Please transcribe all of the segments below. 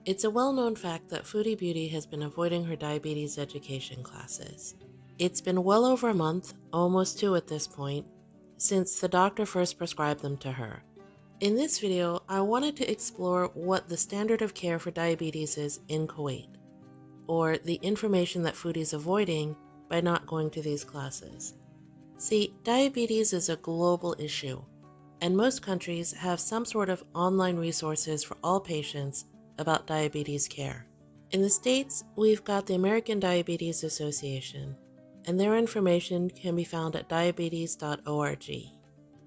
It's a well-known fact that Foodie Beauty has been avoiding her diabetes education classes. It's been well over a month, almost 2 at this point, since the doctor first prescribed them to her. In this video, I wanted to explore what the standard of care for diabetes is in Kuwait, or the information that Foodie's avoiding by not going to these classes. See, diabetes is a global issue, and most countries have some sort of online resources for all patients about diabetes care. In the States, we've got the American Diabetes Association, and their information can be found at diabetes.org.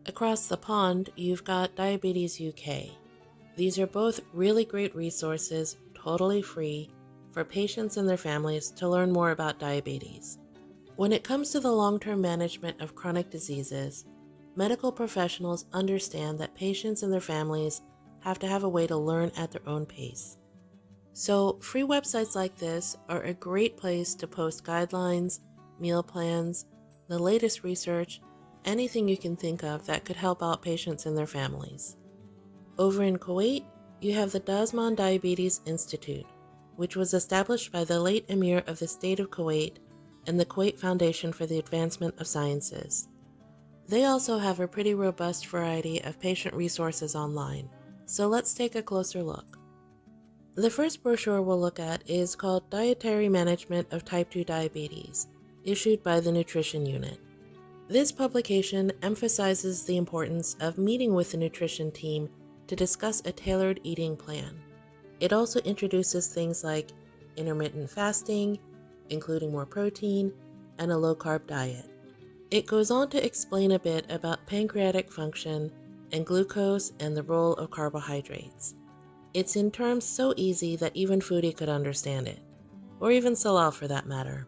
Across the pond, you've got Diabetes UK. These are both really great resources, totally free, for patients and their families to learn more about diabetes. When it comes to the long-term management of chronic diseases, medical professionals understand that patients and their families have to have a way to learn at their own pace. So, free websites like this are a great place to post guidelines, meal plans, the latest research, anything you can think of that could help out patients and their families. Over in Kuwait, you have the Dasman Diabetes Institute, which was established by the late Emir of the State of Kuwait and the Kuwait Foundation for the Advancement of Sciences. They also have a pretty robust variety of patient resources online, so let's take a closer look. The first brochure we'll look at is called Dietary Management of Type 2 Diabetes, issued by the Nutrition Unit. This publication emphasizes the importance of meeting with the nutrition team to discuss a tailored eating plan. It also introduces things like intermittent fasting, including more protein, and a low-carb diet. It goes on to explain a bit about pancreatic function and glucose and the role of carbohydrates. It's in terms so easy that even Foodie could understand it, or even Salal for that matter.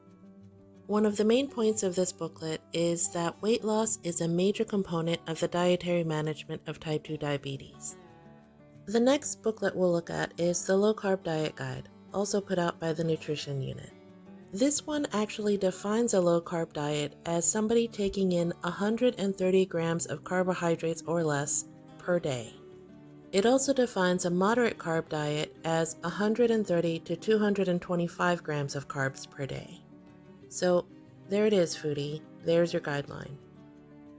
One of the main points of this booklet is that weight loss is a major component of the dietary management of type 2 diabetes. The next booklet we'll look at is the Low Carb Diet Guide, also put out by the Nutrition Unit. This one actually defines a low-carb diet as somebody taking in 130 grams of carbohydrates or less per day. It also defines a moderate carb diet as 130 to 225 grams of carbs per day. So there it is, Foodie. There's your guideline.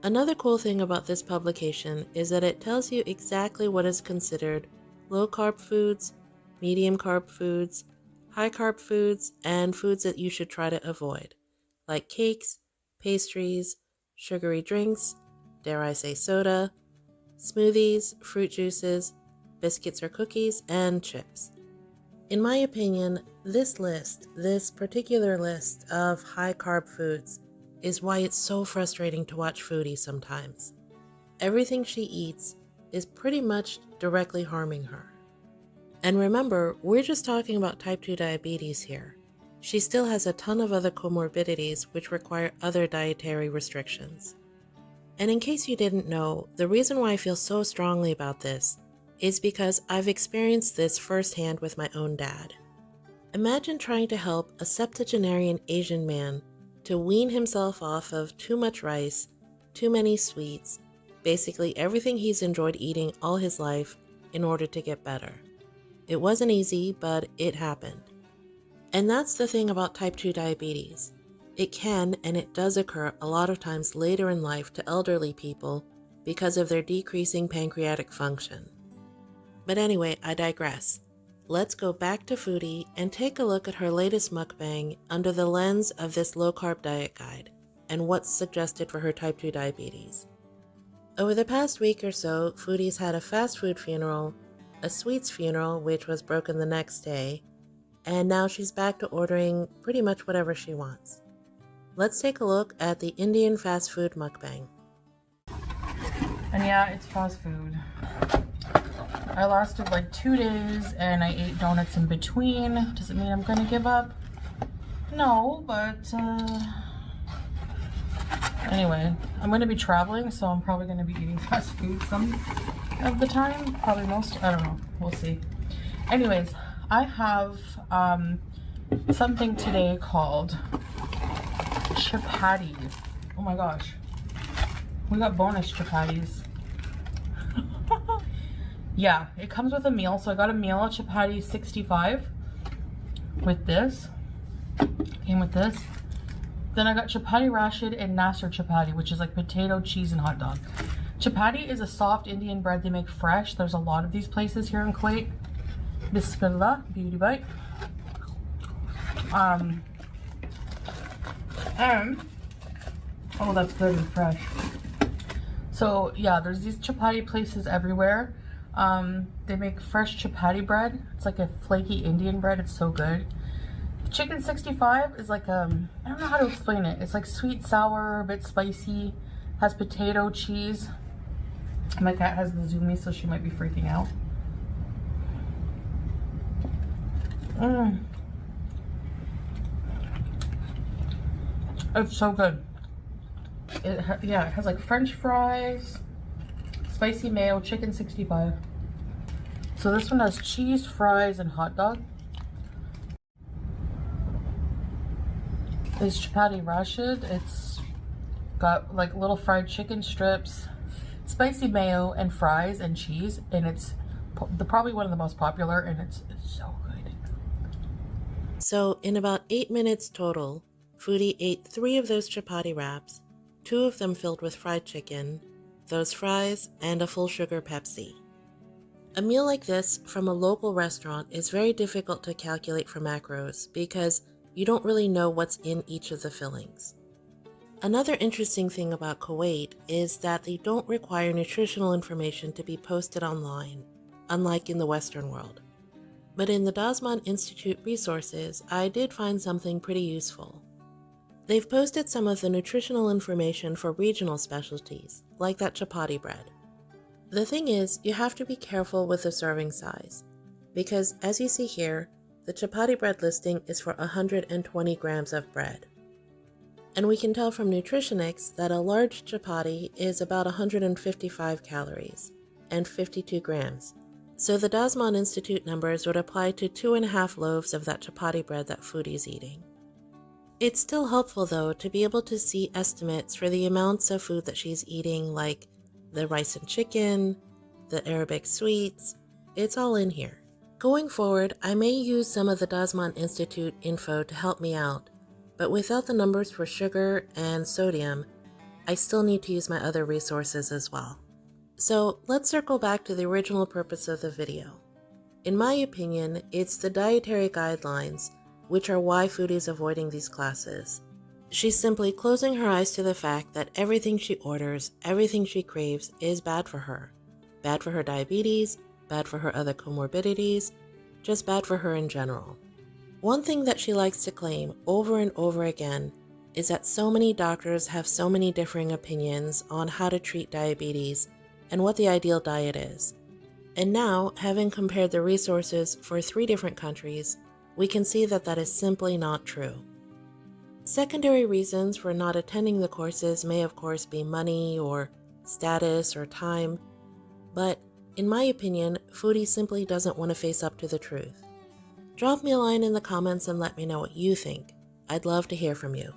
Another cool thing about this publication is that it tells you exactly what is considered low-carb foods, medium-carb foods, high-carb foods, and foods that you should try to avoid, like cakes, pastries, sugary drinks, dare I say soda, smoothies, fruit juices, biscuits or cookies, and chips. In my opinion, this particular list of high-carb foods is why it's so frustrating to watch Foodie sometimes. Everything she eats is pretty much directly harming her. And remember, we're just talking about type 2 diabetes here. She still has a ton of other comorbidities which require other dietary restrictions. And in case you didn't know, the reason why I feel so strongly about this is because I've experienced this firsthand with my own dad. Imagine trying to help a septuagenarian Asian man to wean himself off of too much rice, too many sweets, basically everything he's enjoyed eating all his life in order to get better. It wasn't easy, but it happened. And that's the thing about type 2 diabetes. It can, and it does occur a lot of times later in life to elderly people because of their decreasing pancreatic function. But anyway, I digress. Let's go back to Foodie and take a look at her latest mukbang under the lens of this low-carb diet guide and what's suggested for her type 2 diabetes. Over the past week or so, Foodie's had a fast food funeral, a sweets funeral, which was broken the next day, and now she's back to ordering pretty much whatever she wants. Let's take a look at the Indian fast food mukbang. And yeah, it's fast food. I lasted like 2 days and I ate donuts in between. Does it mean I'm gonna give up? No, but anyway, I'm gonna be traveling, so I'm probably gonna be eating fast food some of the time, probably most, I don't know, we'll see. Anyways, I have something today called chapatis. Oh my gosh, we got bonus chapatis. Yeah, it comes with a meal. So I got a meal, chapati 65 with this. Came with this. Then I got chapati rashid and nasr chapati, which is like potato, cheese, and hot dog. Chapati is a soft Indian bread they make fresh. There's a lot of these places here in Kuwait. Bismillah, beauty bite. And oh, that's good and fresh. So yeah, there's these chapati places everywhere. They make fresh chapati bread. It's like a flaky Indian bread. It's so good. Chicken 65 is like I don't know how to explain it. It's like sweet, sour, a bit spicy. Has potato, cheese. My cat has the zoomies, so she might be freaking out. It's so good. Yeah, it has like French fries, spicy mayo, chicken 65. So this one has cheese, fries, and hot dog. This chapati rashid, it's got like little fried chicken strips, spicy mayo, and fries and cheese, and it's probably one of the most popular, and it's so good. So in about 8 minutes total, Foodie ate 3 of those chapati wraps, 2 of them filled with fried chicken, those fries, and a full sugar Pepsi. A meal like this from a local restaurant is very difficult to calculate for macros because you don't really know what's in each of the fillings. Another interesting thing about Kuwait is that they don't require nutritional information to be posted online, unlike in the Western world. But in the Dasman Institute resources, I did find something pretty useful. They've posted some of the nutritional information for regional specialties, like that chapati bread. The thing is, you have to be careful with the serving size, because as you see here, the chapati bread listing is for 120 grams of bread. And we can tell from Nutritionics that a large chapati is about 155 calories and 52 grams. So the Dasman Institute numbers would apply to 2.5 loaves of that chapati bread that Foodie's eating. It's still helpful though to be able to see estimates for the amounts of food that she's eating, like the rice and chicken, the Arabic sweets. It's all in here. Going forward, I may use some of the Dasman Institute info to help me out, but without the numbers for sugar and sodium, I still need to use my other resources as well. So let's circle back to the original purpose of the video. In my opinion, it's the dietary guidelines, which are why Foodie's avoiding these classes. She's simply closing her eyes to the fact that everything she orders, everything she craves is bad for her. Bad for her diabetes, bad for her other comorbidities, just bad for her in general. One thing that she likes to claim over and over again is that so many doctors have so many differing opinions on how to treat diabetes and what the ideal diet is. And now, having compared the resources for 3 different countries, we can see that that is simply not true. Secondary reasons for not attending the courses may of course be money or status or time, but in my opinion, Foodie simply doesn't want to face up to the truth. Drop me a line in the comments and let me know what you think. I'd love to hear from you.